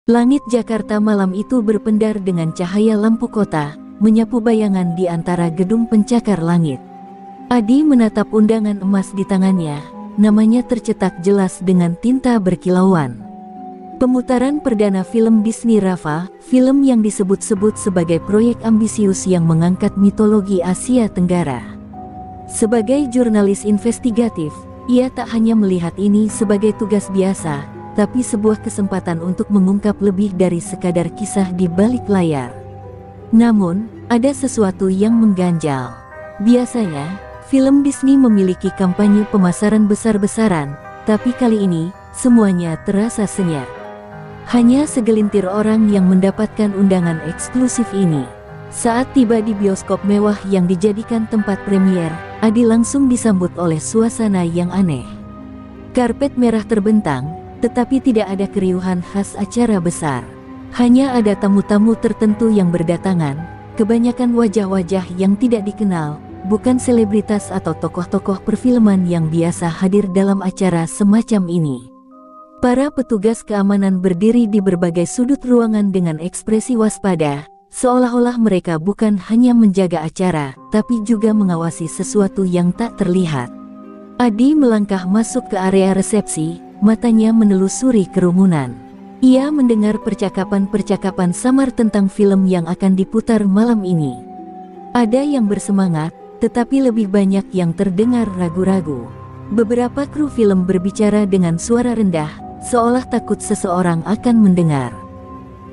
Langit Jakarta malam itu berpendar dengan cahaya lampu kota, menyapu bayangan di antara gedung pencakar langit. Adi menatap undangan emas di tangannya, namanya tercetak jelas dengan tinta berkilauan. Pemutaran perdana film Disney Rafa, film yang disebut-sebut sebagai proyek ambisius yang mengangkat mitologi Asia Tenggara. Sebagai jurnalis investigatif, ia tak hanya melihat ini sebagai tugas biasa, tapi sebuah kesempatan untuk mengungkap lebih dari sekadar kisah di balik layar. Namun, ada sesuatu yang mengganjal. Biasanya, film Disney memiliki kampanye pemasaran besar-besaran, tapi kali ini, semuanya terasa senyap. Hanya segelintir orang yang mendapatkan undangan eksklusif ini. Saat tiba di bioskop mewah yang dijadikan tempat premier, Adi langsung disambut oleh suasana yang aneh. Karpet merah terbentang, tetapi tidak ada keriuhan khas acara besar. Hanya ada tamu-tamu tertentu yang berdatangan, kebanyakan wajah-wajah yang tidak dikenal, bukan selebritas atau tokoh-tokoh perfilman yang biasa hadir dalam acara semacam ini. Para petugas keamanan berdiri di berbagai sudut ruangan dengan ekspresi waspada, seolah-olah mereka bukan hanya menjaga acara, tapi juga mengawasi sesuatu yang tak terlihat. Adi melangkah masuk ke area resepsi, matanya menelusuri kerumunan. Ia mendengar percakapan-percakapan samar tentang film yang akan diputar malam ini. Ada yang bersemangat, tetapi lebih banyak yang terdengar ragu-ragu. Beberapa kru film berbicara dengan suara rendah, seolah takut seseorang akan mendengar.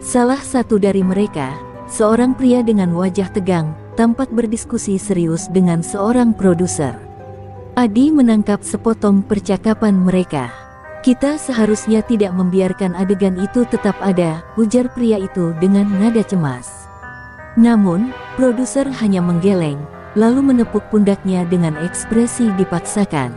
Salah satu dari mereka, seorang pria dengan wajah tegang, tampak berdiskusi serius dengan seorang produser. Adi menangkap sepotong percakapan mereka. "Kita seharusnya tidak membiarkan adegan itu tetap ada," ujar pria itu dengan nada cemas. Namun, produser hanya menggeleng, lalu menepuk pundaknya dengan ekspresi dipaksakan.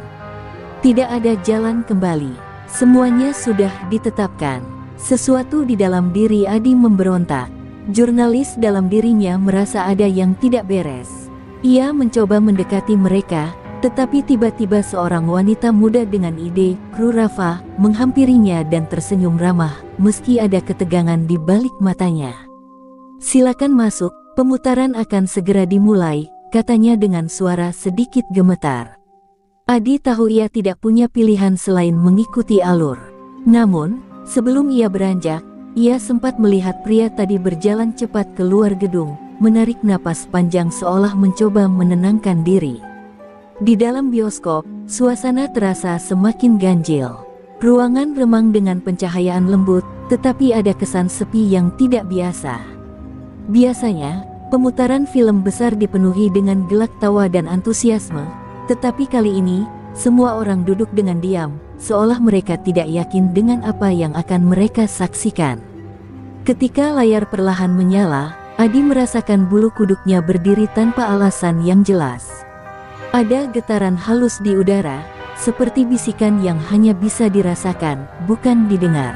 Tidak ada jalan kembali. Semuanya sudah ditetapkan. Sesuatu di dalam diri Adi memberontak. Jurnalis dalam dirinya merasa ada yang tidak beres. Ia mencoba mendekati mereka, tetapi tiba-tiba seorang wanita muda dengan ide kru Rafa menghampirinya dan tersenyum ramah, meski ada ketegangan di balik matanya. "Silakan masuk, pemutaran akan segera dimulai," katanya dengan suara sedikit gemetar. Adi tahu ia tidak punya pilihan selain mengikuti alur. Namun, sebelum ia beranjak, ia sempat melihat pria tadi berjalan cepat keluar gedung, menarik napas panjang seolah mencoba menenangkan diri. Di dalam bioskop, suasana terasa semakin ganjil. Ruangan remang dengan pencahayaan lembut, tetapi ada kesan sepi yang tidak biasa. Biasanya, pemutaran film besar dipenuhi dengan gelak tawa dan antusiasme, tetapi kali ini, semua orang duduk dengan diam, seolah mereka tidak yakin dengan apa yang akan mereka saksikan. Ketika layar perlahan menyala, Adi merasakan bulu kuduknya berdiri tanpa alasan yang jelas. Ada getaran halus di udara, seperti bisikan yang hanya bisa dirasakan, bukan didengar.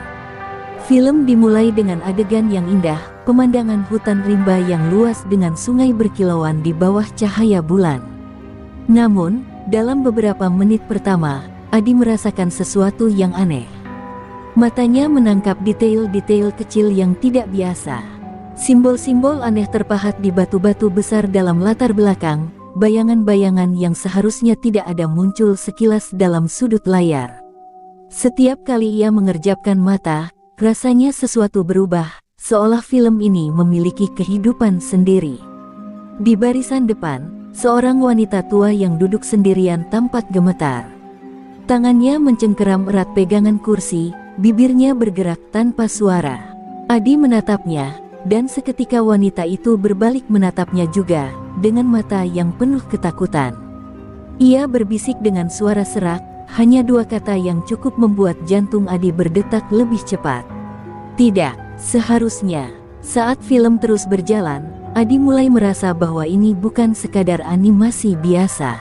Film dimulai dengan adegan yang indah, pemandangan hutan rimba yang luas dengan sungai berkilauan di bawah cahaya bulan. Namun, dalam beberapa menit pertama, Adi merasakan sesuatu yang aneh. Matanya menangkap detail-detail kecil yang tidak biasa. Simbol-simbol aneh terpahat di batu-batu besar dalam latar belakang, bayangan-bayangan yang seharusnya tidak ada muncul sekilas dalam sudut layar. Setiap kali ia mengerjapkan mata, rasanya sesuatu berubah, seolah film ini memiliki kehidupan sendiri. Di barisan depan, seorang wanita tua yang duduk sendirian tampak gemetar. Tangannya mencengkeram erat pegangan kursi, bibirnya bergerak tanpa suara. Adi menatapnya, dan seketika wanita itu berbalik menatapnya juga, dengan mata yang penuh ketakutan. Ia berbisik dengan suara serak, hanya dua kata yang cukup membuat jantung Adi berdetak lebih cepat. Tidak, seharusnya. Saat film terus berjalan, Adi mulai merasa bahwa ini bukan sekadar animasi biasa.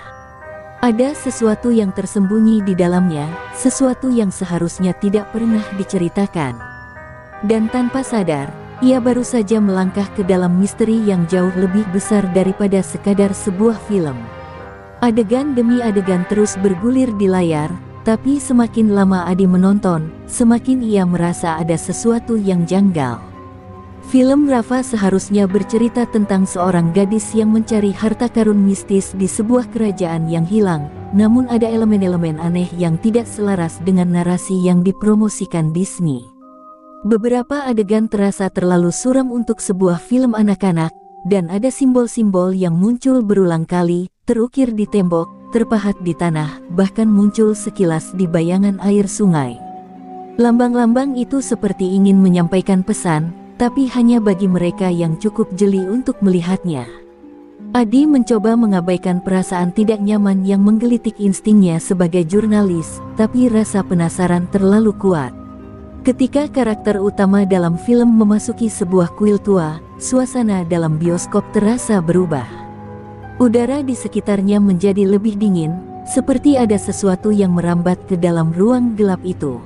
Ada sesuatu yang tersembunyi di dalamnya, sesuatu yang seharusnya tidak pernah diceritakan. Dan tanpa sadar, ia baru saja melangkah ke dalam misteri yang jauh lebih besar daripada sekadar sebuah film. Adegan demi adegan terus bergulir di layar, Tapi semakin lama Adi menonton, semakin ia merasa ada sesuatu yang janggal. Film Rafa seharusnya bercerita tentang seorang gadis yang mencari harta karun mistis di sebuah kerajaan yang hilang, namun ada elemen-elemen aneh yang tidak selaras dengan narasi yang dipromosikan Disney. Beberapa adegan terasa terlalu suram untuk sebuah film anak-anak, dan ada simbol-simbol yang muncul berulang kali, terukir di tembok, terpahat di tanah, bahkan muncul sekilas di bayangan air sungai. Lambang-lambang itu seperti ingin menyampaikan pesan, tapi hanya bagi mereka yang cukup jeli untuk melihatnya. Adi mencoba mengabaikan perasaan tidak nyaman yang menggelitik instingnya sebagai jurnalis, tapi rasa penasaran terlalu kuat. Ketika karakter utama dalam film memasuki sebuah kuil tua, suasana dalam bioskop terasa berubah. Udara di sekitarnya menjadi lebih dingin, seperti ada sesuatu yang merambat ke dalam ruang gelap itu.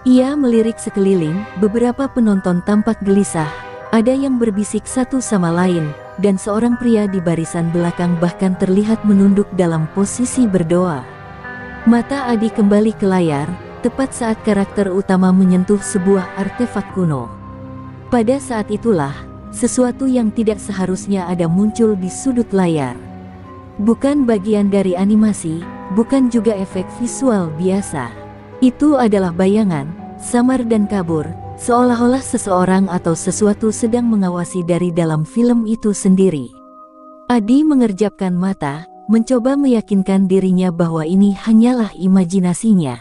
Ia melirik sekeliling, beberapa penonton tampak gelisah, ada yang berbisik satu sama lain, dan seorang pria di barisan belakang bahkan terlihat menunduk dalam posisi berdoa. Mata Adi kembali ke layar, tepat saat karakter utama menyentuh sebuah artefak kuno. Pada saat itulah, sesuatu yang tidak seharusnya ada muncul di sudut layar. Bukan bagian dari animasi, bukan juga efek visual biasa. Itu adalah bayangan, samar dan kabur, seolah-olah seseorang atau sesuatu sedang mengawasi dari dalam film itu sendiri. Adi mengerjapkan mata, mencoba meyakinkan dirinya bahwa ini hanyalah imajinasinya.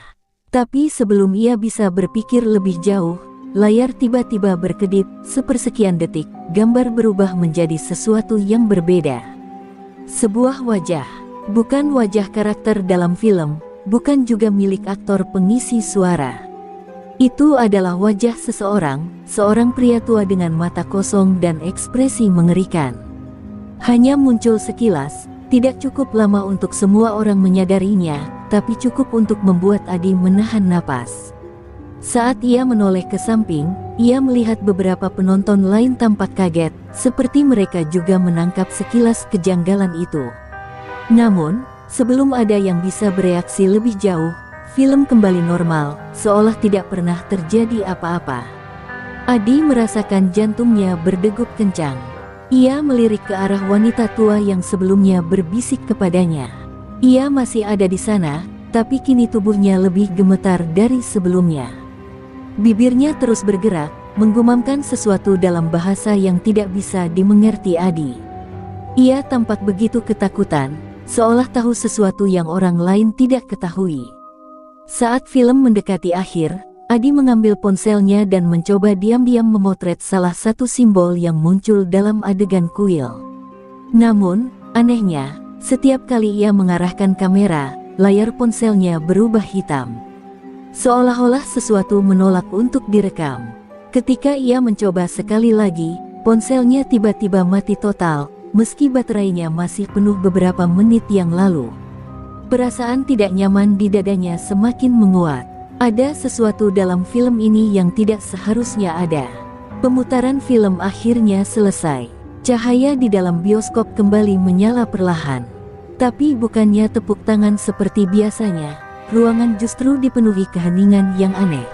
Tapi sebelum ia bisa berpikir lebih jauh, layar tiba-tiba berkedip, sepersekian detik, gambar berubah menjadi sesuatu yang berbeda. Sebuah wajah, bukan wajah karakter dalam film, bukan juga milik aktor pengisi suara. Itu adalah wajah seorang pria tua dengan mata kosong dan ekspresi mengerikan. Hanya muncul sekilas, tidak cukup lama untuk semua orang menyadarinya, tapi cukup untuk membuat Adi menahan napas. Saat ia menoleh ke samping, ia melihat beberapa penonton lain tampak kaget, seperti mereka juga menangkap sekilas kejanggalan itu. Namun, sebelum ada yang bisa bereaksi lebih jauh, film kembali normal, seolah tidak pernah terjadi apa-apa. Adi merasakan jantungnya berdegup kencang. Ia melirik ke arah wanita tua yang sebelumnya berbisik kepadanya. Ia masih ada di sana, tapi kini tubuhnya lebih gemetar dari sebelumnya. Bibirnya terus bergerak, menggumamkan sesuatu dalam bahasa yang tidak bisa dimengerti Adi. Ia tampak begitu ketakutan, seolah tahu sesuatu yang orang lain tidak ketahui. Saat film mendekati akhir, Adi mengambil ponselnya dan mencoba diam-diam memotret salah satu simbol yang muncul dalam adegan kuil. Namun, anehnya, setiap kali ia mengarahkan kamera, layar ponselnya berubah hitam. Seolah-olah sesuatu menolak untuk direkam. Ketika ia mencoba sekali lagi, ponselnya tiba-tiba mati total, meski baterainya masih penuh beberapa menit yang lalu. Perasaan tidak nyaman di dadanya semakin menguat. Ada sesuatu dalam film ini yang tidak seharusnya ada. Pemutaran film akhirnya selesai. Cahaya di dalam bioskop kembali menyala perlahan. Tapi bukannya tepuk tangan seperti biasanya, ruangan justru dipenuhi keheningan yang aneh.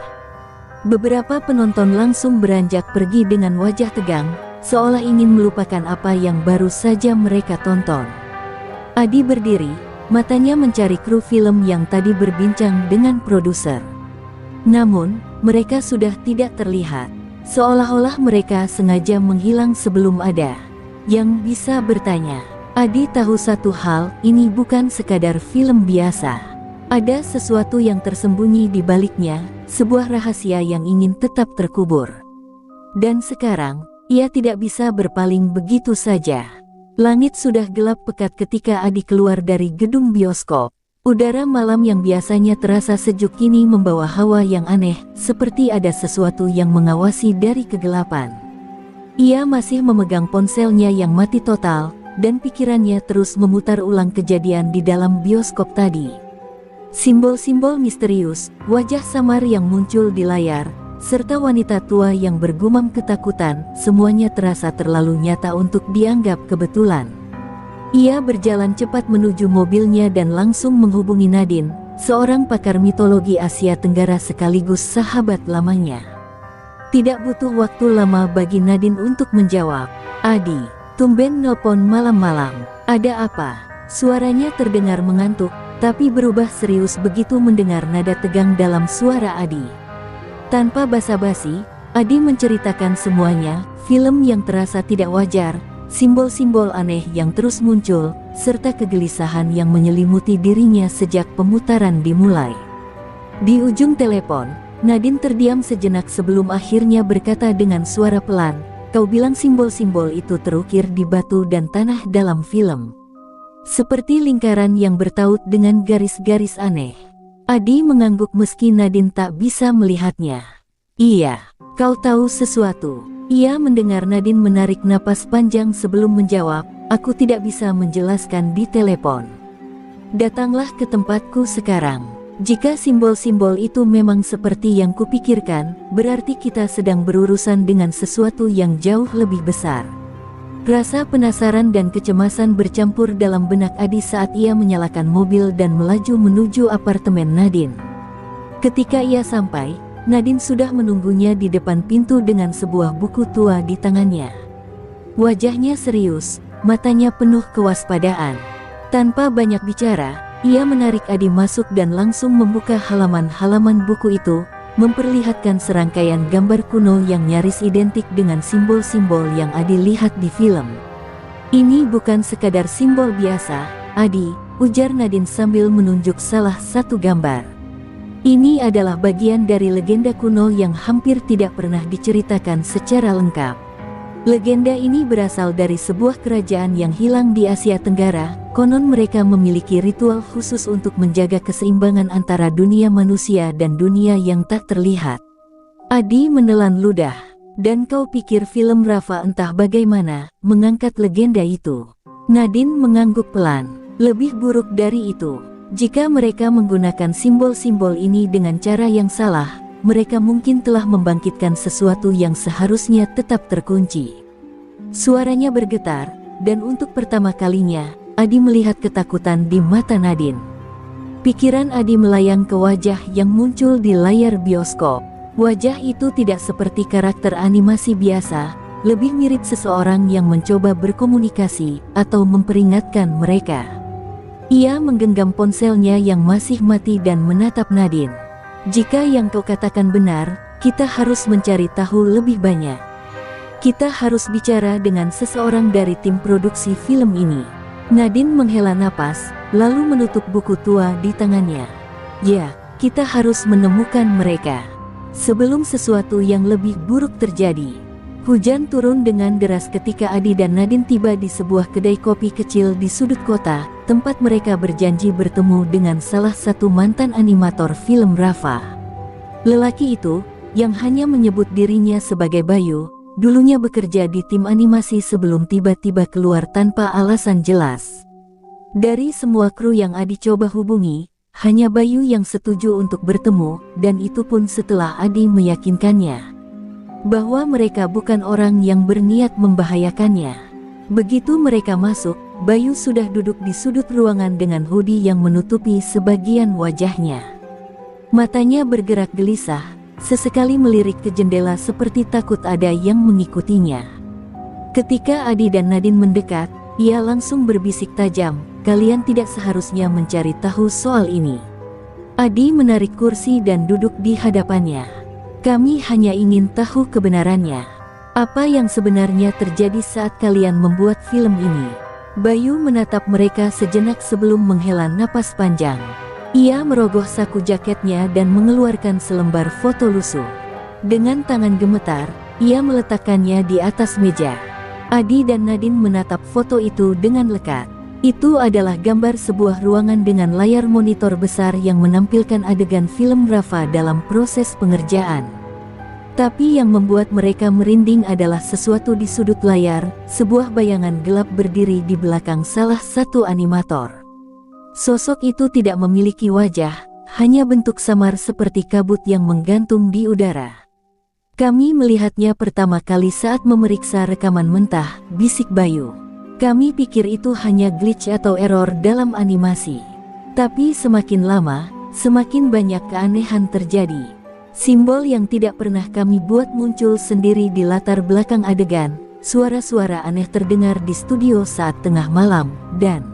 Beberapa penonton langsung beranjak pergi dengan wajah tegang, seolah ingin melupakan apa yang baru saja mereka tonton. Adi berdiri, matanya mencari kru film yang tadi berbincang dengan produser. Namun, mereka sudah tidak terlihat. Seolah-olah mereka sengaja menghilang sebelum ada yang bisa bertanya. Adi tahu satu hal, ini bukan sekadar film biasa. Ada sesuatu yang tersembunyi di baliknya, sebuah rahasia yang ingin tetap terkubur. Dan sekarang, ia tidak bisa berpaling begitu saja. Langit sudah gelap pekat ketika Adi keluar dari gedung bioskop. Udara malam yang biasanya terasa sejuk kini membawa hawa yang aneh, seperti ada sesuatu yang mengawasi dari kegelapan. Ia masih memegang ponselnya yang mati total, dan pikirannya terus memutar ulang kejadian di dalam bioskop tadi. Simbol-simbol misterius, wajah samar yang muncul di layar, serta wanita tua yang bergumam ketakutan, semuanya terasa terlalu nyata untuk dianggap kebetulan. Ia berjalan cepat menuju mobilnya dan langsung menghubungi Nadine, seorang pakar mitologi Asia Tenggara sekaligus sahabat lamanya. Tidak butuh waktu lama bagi Nadine untuk menjawab. "Adi, tumben nelpon malam-malam. Ada apa?" Suaranya terdengar mengantuk, tapi berubah serius begitu mendengar nada tegang dalam suara Adi. Tanpa basa-basi, Adi menceritakan semuanya, film yang terasa tidak wajar, simbol-simbol aneh yang terus muncul, serta kegelisahan yang menyelimuti dirinya sejak pemutaran dimulai. Di ujung telepon, Nadine terdiam sejenak sebelum akhirnya berkata dengan suara pelan, "Kau bilang simbol-simbol itu terukir di batu dan tanah dalam film. Seperti lingkaran yang bertaut dengan garis-garis aneh." Adi mengangguk meski Nadine tak bisa melihatnya. "Iya, kau tahu sesuatu." Ia mendengar Nadine menarik napas panjang sebelum menjawab, "Aku tidak bisa menjelaskan di telepon. Datanglah ke tempatku sekarang. Jika simbol-simbol itu memang seperti yang kupikirkan, berarti kita sedang berurusan dengan sesuatu yang jauh lebih besar." Rasa penasaran dan kecemasan bercampur dalam benak Adi saat ia menyalakan mobil dan melaju menuju apartemen Nadine. Ketika ia sampai, Nadine sudah menunggunya di depan pintu dengan sebuah buku tua di tangannya. Wajahnya serius, matanya penuh kewaspadaan. Tanpa banyak bicara, ia menarik Adi masuk dan langsung membuka halaman-halaman buku itu, memperlihatkan serangkaian gambar kuno yang nyaris identik dengan simbol-simbol yang Adi lihat di film. "Ini bukan sekadar simbol biasa, Adi," ujar Nadine sambil menunjuk salah satu gambar. "Ini adalah bagian dari legenda kuno yang hampir tidak pernah diceritakan secara lengkap. Legenda ini berasal dari sebuah kerajaan yang hilang di Asia Tenggara. Konon mereka memiliki ritual khusus untuk menjaga keseimbangan antara dunia manusia dan dunia yang tak terlihat." Adi menelan ludah. "Dan kau pikir film Rafa entah bagaimana mengangkat legenda itu?" Nadine mengangguk pelan. "Lebih buruk dari itu. Jika mereka menggunakan simbol-simbol ini dengan cara yang salah, mereka mungkin telah membangkitkan sesuatu yang seharusnya tetap terkunci." Suaranya bergetar, dan untuk pertama kalinya, Adi melihat ketakutan di mata Nadine. Pikiran Adi melayang ke wajah yang muncul di layar bioskop. Wajah itu tidak seperti karakter animasi biasa, lebih mirip seseorang yang mencoba berkomunikasi atau memperingatkan mereka. Ia menggenggam ponselnya yang masih mati dan menatap Nadine. "Jika yang kau katakan benar, kita harus mencari tahu lebih banyak. Kita harus bicara dengan seseorang dari tim produksi film ini." Nadine menghela napas, lalu menutup buku tua di tangannya. "Ya, kita harus menemukan mereka sebelum sesuatu yang lebih buruk terjadi." Hujan turun dengan deras ketika Adi dan Nadine tiba di sebuah kedai kopi kecil di sudut kota, tempat mereka berjanji bertemu dengan salah satu mantan animator film Rafa. Lelaki itu, yang hanya menyebut dirinya sebagai Bayu, dulunya bekerja di tim animasi sebelum tiba-tiba keluar tanpa alasan jelas. Dari semua kru yang Adi coba hubungi, hanya Bayu yang setuju untuk bertemu, dan itu pun setelah Adi meyakinkannya bahwa mereka bukan orang yang berniat membahayakannya. Begitu mereka masuk, Bayu sudah duduk di sudut ruangan dengan hoodie yang menutupi sebagian wajahnya. Matanya bergerak gelisah, sesekali melirik ke jendela seperti takut ada yang mengikutinya. Ketika Adi dan Nadine mendekat, ia langsung berbisik tajam, "Kalian tidak seharusnya mencari tahu soal ini." Adi menarik kursi dan duduk di hadapannya. "Kami hanya ingin tahu kebenarannya. Apa yang sebenarnya terjadi saat kalian membuat film ini?" Bayu menatap mereka sejenak sebelum menghela napas panjang. Ia merogoh saku jaketnya dan mengeluarkan selembar foto lusuh. Dengan tangan gemetar, ia meletakkannya di atas meja. Adi dan Nadine menatap foto itu dengan lekat. Itu adalah gambar sebuah ruangan dengan layar monitor besar yang menampilkan adegan film Rafa dalam proses pengerjaan. Tapi yang membuat mereka merinding adalah sesuatu di sudut layar, sebuah bayangan gelap berdiri di belakang salah satu animator. Sosok itu tidak memiliki wajah, hanya bentuk samar seperti kabut yang menggantung di udara. "Kami melihatnya pertama kali saat memeriksa rekaman mentah," bisik Bayu. "Kami pikir itu hanya glitch atau error dalam animasi. Tapi semakin lama, semakin banyak keanehan terjadi. Simbol yang tidak pernah kami buat muncul sendiri di latar belakang adegan. Suara-suara aneh terdengar di studio saat tengah malam, dan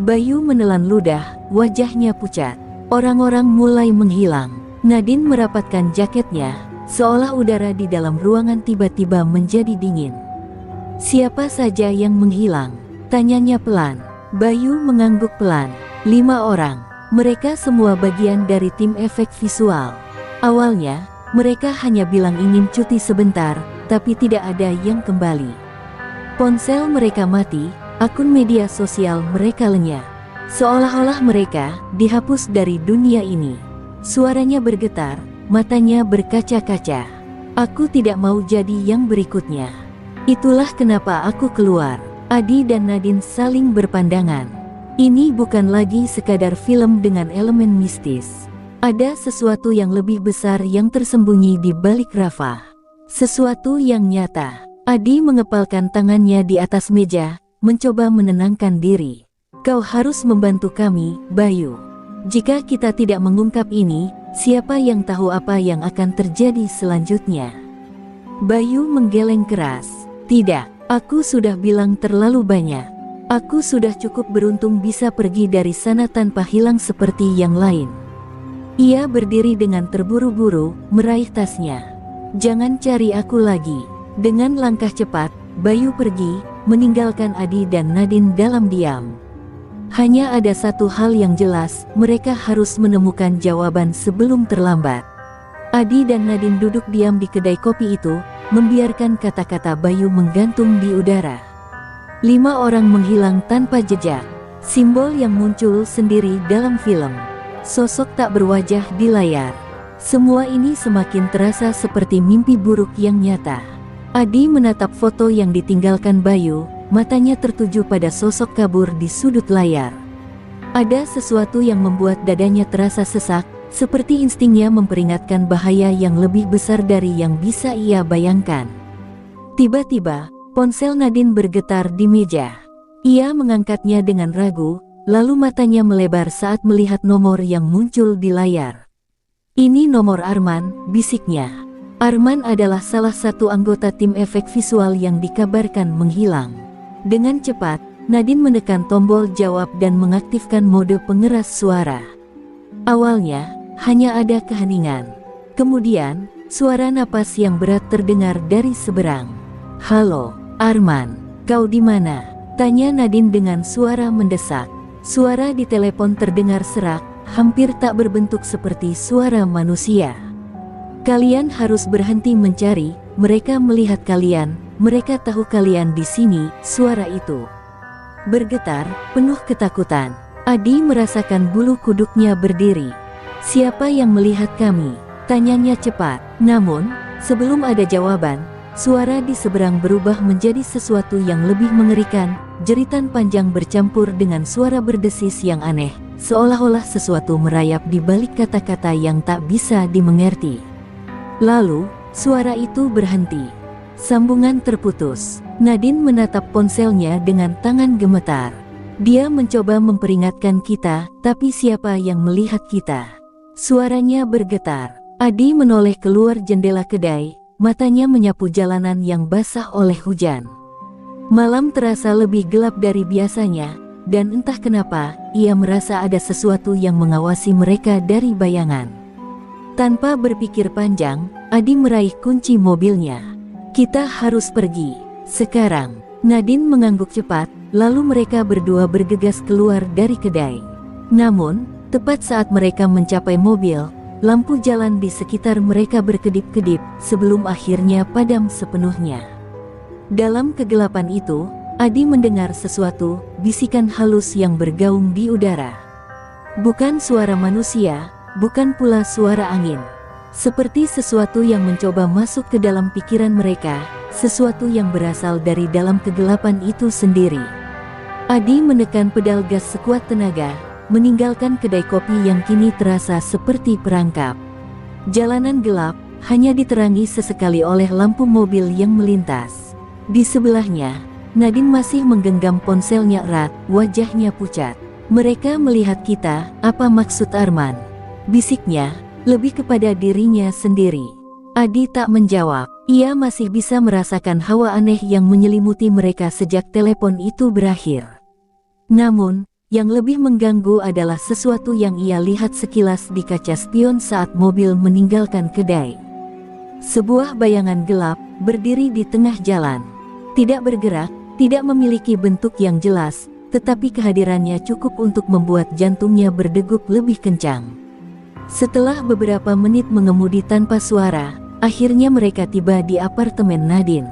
Bayu menelan ludah, wajahnya pucat. Orang-orang mulai menghilang. Nadine merapatkan jaketnya, seolah udara di dalam ruangan tiba-tiba menjadi dingin. Siapa saja yang menghilang? Tanyanya pelan. Bayu mengangguk pelan. 5 orang. Mereka semua bagian dari tim efek visual. Awalnya, mereka hanya bilang ingin cuti sebentar, tapi tidak ada yang kembali. Ponsel mereka mati, akun media sosial mereka lenyap. Seolah-olah mereka dihapus dari dunia ini. Suaranya bergetar, matanya berkaca-kaca. Aku tidak mau jadi yang berikutnya. Itulah kenapa aku keluar. Adi dan Nadine saling berpandangan. Ini bukan lagi sekadar film dengan elemen mistis. Ada sesuatu yang lebih besar yang tersembunyi di balik Rafa. Sesuatu yang nyata. Adi mengepalkan tangannya di atas meja, mencoba menenangkan diri. Kau harus membantu kami, Bayu. Jika kita tidak mengungkap ini, siapa yang tahu apa yang akan terjadi selanjutnya? Bayu menggeleng keras. Tidak, aku sudah bilang terlalu banyak. Aku sudah cukup beruntung bisa pergi dari sana tanpa hilang seperti yang lain. Ia berdiri dengan terburu-buru, meraih tasnya. Jangan cari aku lagi. Dengan langkah cepat, Bayu pergi, meninggalkan Adi dan Nadine dalam diam. Hanya ada satu hal yang jelas, mereka harus menemukan jawaban sebelum terlambat. Adi dan Nadine duduk diam di kedai kopi itu, membiarkan kata-kata Bayu menggantung di udara. 5 orang menghilang tanpa jejak. Simbol yang muncul sendiri dalam film. Sosok tak berwajah di layar. Semua ini semakin terasa seperti mimpi buruk yang nyata. Adi menatap foto yang ditinggalkan Bayu, matanya tertuju pada sosok kabur di sudut layar. Ada sesuatu yang membuat dadanya terasa sesak, seperti instingnya memperingatkan bahaya yang lebih besar dari yang bisa ia bayangkan. Tiba-tiba, ponsel Nadine bergetar di meja. Ia mengangkatnya dengan ragu, lalu matanya melebar saat melihat nomor yang muncul di layar. Ini nomor Arman, bisiknya. Arman adalah salah satu anggota tim efek visual yang dikabarkan menghilang. Dengan cepat, Nadine menekan tombol jawab dan mengaktifkan mode pengeras suara. Awalnya, hanya ada keheningan. Kemudian, suara napas yang berat terdengar dari seberang. "Halo, Arman, kau di mana?" tanya Nadine dengan suara mendesak. Suara di telepon terdengar serak, hampir tak berbentuk seperti suara manusia. "Kalian harus berhenti mencari, mereka melihat kalian, mereka tahu kalian di sini." Suara itu bergetar, penuh ketakutan. Adi merasakan bulu kuduknya berdiri. "Siapa yang melihat kami?" tanyanya cepat. Namun, sebelum ada jawaban, suara di seberang berubah menjadi sesuatu yang lebih mengerikan. Jeritan panjang bercampur dengan suara berdesis yang aneh, seolah-olah sesuatu merayap di balik kata-kata yang tak bisa dimengerti. Lalu, suara itu berhenti. Sambungan terputus. Nadine menatap ponselnya dengan tangan gemetar. Dia mencoba memperingatkan kita, tapi siapa yang melihat kita? Suaranya bergetar. Adi menoleh keluar jendela kedai, matanya menyapu jalanan yang basah oleh hujan. Malam terasa lebih gelap dari biasanya, dan entah kenapa, ia merasa ada sesuatu yang mengawasi mereka dari bayangan. Tanpa berpikir panjang, Adi meraih kunci mobilnya. "Kita harus pergi sekarang." Nadine mengangguk cepat, lalu mereka berdua bergegas keluar dari kedai. Namun, tepat saat mereka mencapai mobil, lampu jalan di sekitar mereka berkedip-kedip sebelum akhirnya padam sepenuhnya. Dalam kegelapan itu, Adi mendengar sesuatu, bisikan halus yang bergaung di udara. Bukan suara manusia, bukan pula suara angin. Seperti sesuatu yang mencoba masuk ke dalam pikiran mereka, sesuatu yang berasal dari dalam kegelapan itu sendiri. Adi menekan pedal gas sekuat tenaga, meninggalkan kedai kopi yang kini terasa seperti perangkap. Jalanan gelap, hanya diterangi sesekali oleh lampu mobil yang melintas. Di sebelahnya, Nadine masih menggenggam ponselnya erat, wajahnya pucat. "Mereka melihat kita, apa maksud Arman?" bisiknya, lebih kepada dirinya sendiri. Adi tak menjawab. Ia masih bisa merasakan hawa aneh yang menyelimuti mereka sejak telepon itu berakhir. Namun, yang lebih mengganggu adalah sesuatu yang ia lihat sekilas di kaca spion saat mobil meninggalkan kedai. Sebuah bayangan gelap berdiri di tengah jalan. Tidak bergerak, tidak memiliki bentuk yang jelas, tetapi kehadirannya cukup untuk membuat jantungnya berdegup lebih kencang. Setelah beberapa menit mengemudi tanpa suara, akhirnya mereka tiba di apartemen Nadine.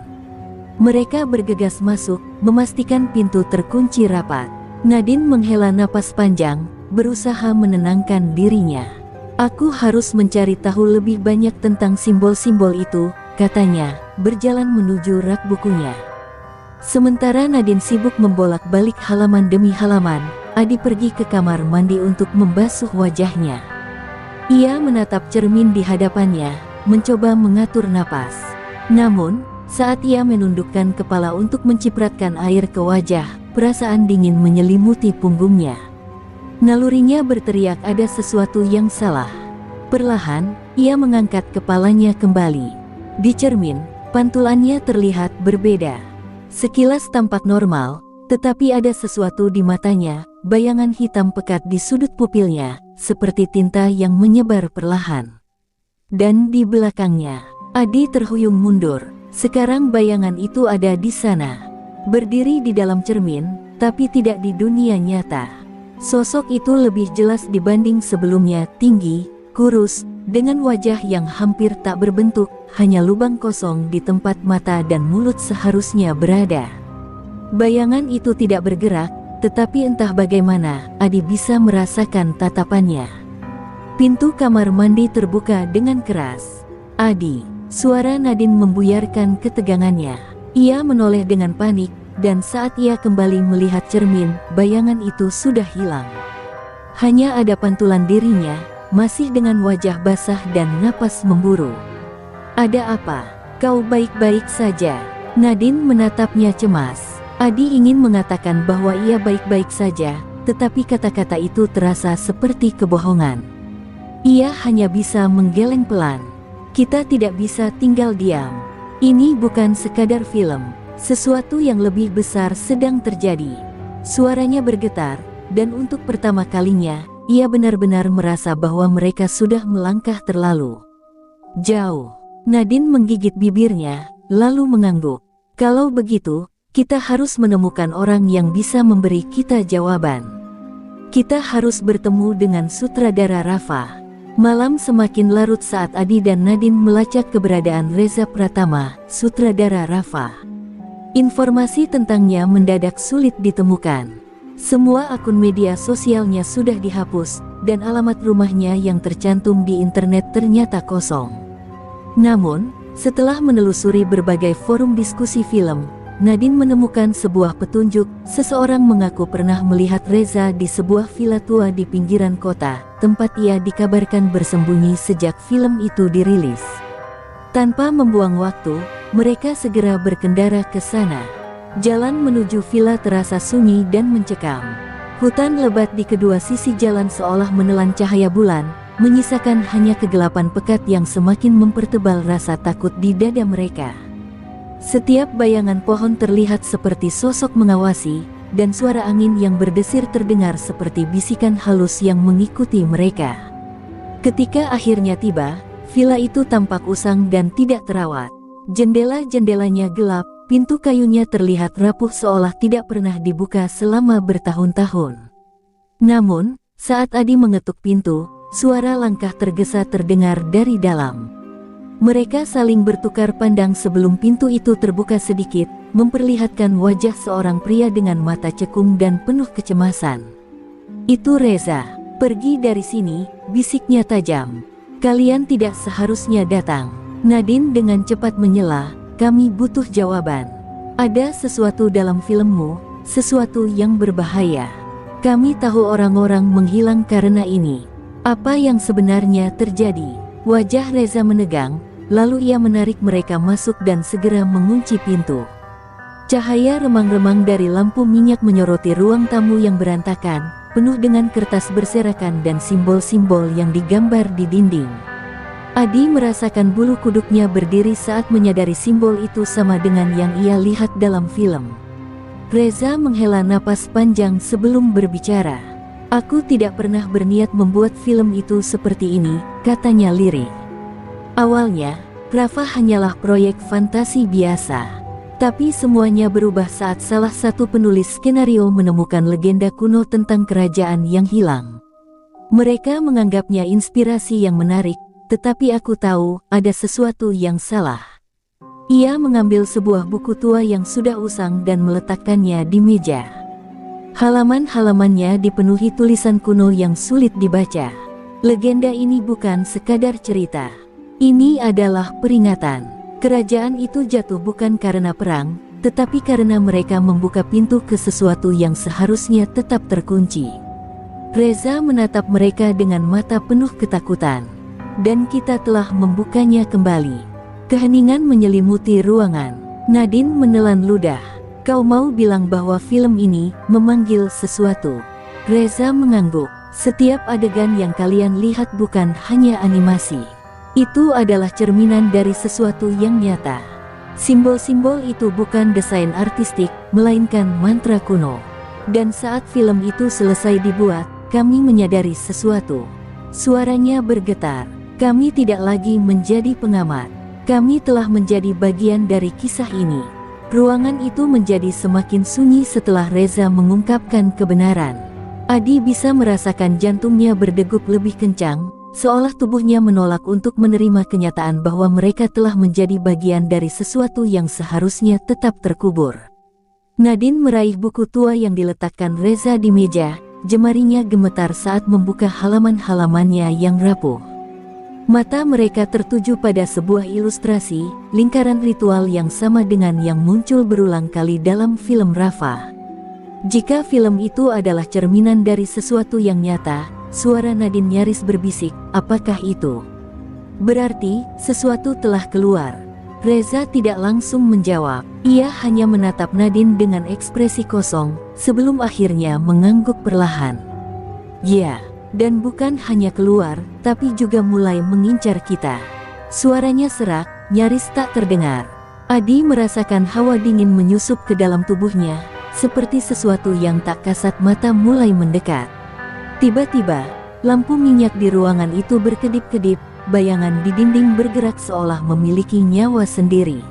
Mereka bergegas masuk, memastikan pintu terkunci rapat. Nadine menghela napas panjang, berusaha menenangkan dirinya. Aku harus mencari tahu lebih banyak tentang simbol-simbol itu, katanya, berjalan menuju rak bukunya. Sementara Nadine sibuk membolak-balik halaman demi halaman, Adi pergi ke kamar mandi untuk membasuh wajahnya. Ia menatap cermin di hadapannya, mencoba mengatur napas. Namun, saat ia menundukkan kepala untuk mencipratkan air ke wajah, perasaan dingin menyelimuti punggungnya. Nalurinya berteriak ada sesuatu yang salah. Perlahan, ia mengangkat kepalanya kembali. Di cermin, pantulannya terlihat berbeda. Sekilas tampak normal, tetapi ada sesuatu di matanya, bayangan hitam pekat di sudut pupilnya, seperti tinta yang menyebar perlahan. Dan di belakangnya, Adi terhuyung mundur. Sekarang bayangan itu ada di sana. Berdiri di dalam cermin, tapi tidak di dunia nyata. Sosok itu lebih jelas dibanding sebelumnya, tinggi, kurus, dengan wajah yang hampir tak berbentuk, hanya lubang kosong di tempat mata dan mulut seharusnya berada. Bayangan itu tidak bergerak, tetapi entah bagaimana, Adi bisa merasakan tatapannya. Pintu kamar mandi terbuka dengan keras. Adi, suara Nadine membuyarkan ketegangannya. Ia menoleh dengan panik, dan saat ia kembali melihat cermin, bayangan itu sudah hilang. Hanya ada pantulan dirinya, masih dengan wajah basah dan napas memburu. Ada apa? Kau baik-baik saja? Nadine menatapnya cemas. Adi ingin mengatakan bahwa ia baik-baik saja, tetapi kata-kata itu terasa seperti kebohongan. Ia hanya bisa menggeleng pelan. Kita tidak bisa tinggal diam. Ini bukan sekadar film. Sesuatu yang lebih besar sedang terjadi. Suaranya bergetar, dan untuk pertama kalinya, ia benar-benar merasa bahwa mereka sudah melangkah terlalu jauh. Nadine menggigit bibirnya, lalu mengangguk. Kalau begitu, kita harus menemukan orang yang bisa memberi kita jawaban. Kita harus bertemu dengan sutradara Rafa. Malam semakin larut saat Adi dan Nadine melacak keberadaan Reza Pratama, sutradara Rafa. Informasi tentangnya mendadak sulit ditemukan. Semua akun media sosialnya sudah dihapus, dan alamat rumahnya yang tercantum di internet ternyata kosong. Namun, setelah menelusuri berbagai forum diskusi film, Nadine menemukan sebuah petunjuk. Seseorang mengaku pernah melihat Reza di sebuah villa tua di pinggiran kota, tempat ia dikabarkan bersembunyi sejak film itu dirilis. Tanpa membuang waktu, mereka segera berkendara ke sana. Jalan menuju villa terasa sunyi dan mencekam. Hutan lebat di kedua sisi jalan seolah menelan cahaya bulan, menyisakan hanya kegelapan pekat yang semakin mempertebal rasa takut di dada mereka. Setiap bayangan pohon terlihat seperti sosok mengawasi, dan suara angin yang berdesir terdengar seperti bisikan halus yang mengikuti mereka. Ketika akhirnya tiba, villa itu tampak usang dan tidak terawat. Jendela-jendelanya gelap, pintu kayunya terlihat rapuh seolah tidak pernah dibuka selama bertahun-tahun. Namun, saat Adi mengetuk pintu, suara langkah tergesa terdengar dari dalam. Mereka saling bertukar pandang sebelum pintu itu terbuka sedikit, memperlihatkan wajah seorang pria dengan mata cekung dan penuh kecemasan. Itu Reza. Pergi dari sini, bisiknya tajam. Kalian tidak seharusnya datang. Nadine dengan cepat menyela, kami butuh jawaban. Ada sesuatu dalam filmmu, sesuatu yang berbahaya. Kami tahu orang-orang menghilang karena ini. Apa yang sebenarnya terjadi? Wajah Reza menegang, lalu ia menarik mereka masuk dan segera mengunci pintu. Cahaya remang-remang dari lampu minyak menyoroti ruang tamu yang berantakan, penuh dengan kertas berserakan dan simbol-simbol yang digambar di dinding. Adi merasakan bulu kuduknya berdiri saat menyadari simbol itu sama dengan yang ia lihat dalam film. Reza menghela napas panjang sebelum berbicara. "Aku tidak pernah berniat membuat film itu seperti ini," katanya lirih. "Awalnya, Rafa hanyalah proyek fantasi biasa. Tapi semuanya berubah saat salah satu penulis skenario menemukan legenda kuno tentang kerajaan yang hilang. Mereka menganggapnya inspirasi yang menarik, tetapi aku tahu ada sesuatu yang salah." Ia mengambil sebuah buku tua yang sudah usang dan meletakkannya di meja. Halaman-halamannya dipenuhi tulisan kuno yang sulit dibaca. Legenda ini bukan sekadar cerita. Ini adalah peringatan. Kerajaan itu jatuh bukan karena perang, tetapi karena mereka membuka pintu ke sesuatu yang seharusnya tetap terkunci. Reza menatap mereka dengan mata penuh ketakutan. "Dan kita telah membukanya kembali." Keheningan menyelimuti ruangan. Nadine menelan ludah. "Kau mau bilang bahwa film ini memanggil sesuatu?" Reza mengangguk. "Setiap adegan yang kalian lihat bukan hanya animasi. Itu adalah cerminan dari sesuatu yang nyata. Simbol-simbol itu bukan desain artistik, melainkan mantra kuno. Dan saat film itu selesai dibuat, kami menyadari sesuatu." Suaranya bergetar. "Kami tidak lagi menjadi pengamat. Kami telah menjadi bagian dari kisah ini." Ruangan itu menjadi semakin sunyi setelah Reza mengungkapkan kebenaran. Adi bisa merasakan jantungnya berdegup lebih kencang, seolah tubuhnya menolak untuk menerima kenyataan bahwa mereka telah menjadi bagian dari sesuatu yang seharusnya tetap terkubur. Nadine meraih buku tua yang diletakkan Reza di meja, jemarinya gemetar saat membuka halaman-halamannya yang rapuh. Mata mereka tertuju pada sebuah ilustrasi, lingkaran ritual yang sama dengan yang muncul berulang kali dalam film Rafa. Jika film itu adalah cerminan dari sesuatu yang nyata, suara Nadine nyaris berbisik, "Apakah itu? Berarti, sesuatu telah keluar." Reza tidak langsung menjawab. Ia hanya menatap Nadine dengan ekspresi kosong, sebelum akhirnya mengangguk perlahan. "Ya, dan bukan hanya keluar, tapi juga mulai mengincar kita." Suaranya serak, nyaris tak terdengar. Adi merasakan hawa dingin menyusup ke dalam tubuhnya, seperti sesuatu yang tak kasat mata mulai mendekat. Tiba-tiba, lampu minyak di ruangan itu berkedip-kedip, bayangan di dinding bergerak seolah memiliki nyawa sendiri.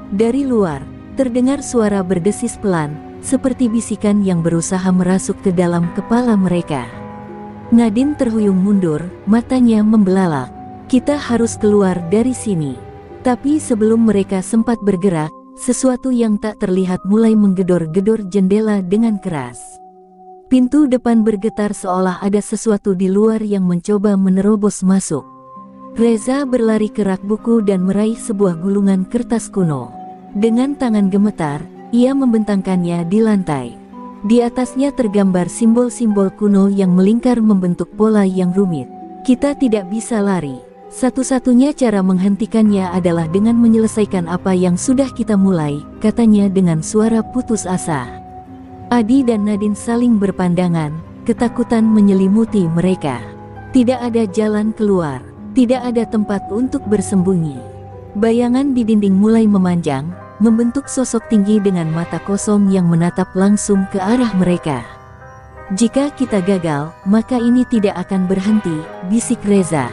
Dari luar, terdengar suara berdesis pelan, seperti bisikan yang berusaha merasuk ke dalam kepala mereka. Nadine terhuyung mundur, matanya membelalak. "Kita harus keluar dari sini." Tapi sebelum mereka sempat bergerak, sesuatu yang tak terlihat mulai menggedor-gedor jendela dengan keras. Pintu depan bergetar seolah ada sesuatu di luar yang mencoba menerobos masuk. Reza berlari ke rak buku dan meraih sebuah gulungan kertas kuno. Dengan tangan gemetar, ia membentangkannya di lantai. Di atasnya tergambar simbol-simbol kuno yang melingkar membentuk pola yang rumit. "Kita tidak bisa lari. Satu-satunya cara menghentikannya adalah dengan menyelesaikan apa yang sudah kita mulai," katanya dengan suara putus asa. Adi dan Nadine saling berpandangan, ketakutan menyelimuti mereka. Tidak ada jalan keluar, tidak ada tempat untuk bersembunyi. Bayangan di dinding mulai memanjang, membentuk sosok tinggi dengan mata kosong yang menatap langsung ke arah mereka. "Jika kita gagal, maka ini tidak akan berhenti," bisik Reza.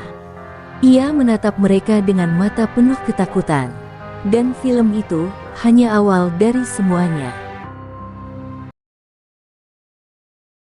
Ia menatap mereka dengan mata penuh ketakutan. Dan film itu hanya awal dari semuanya.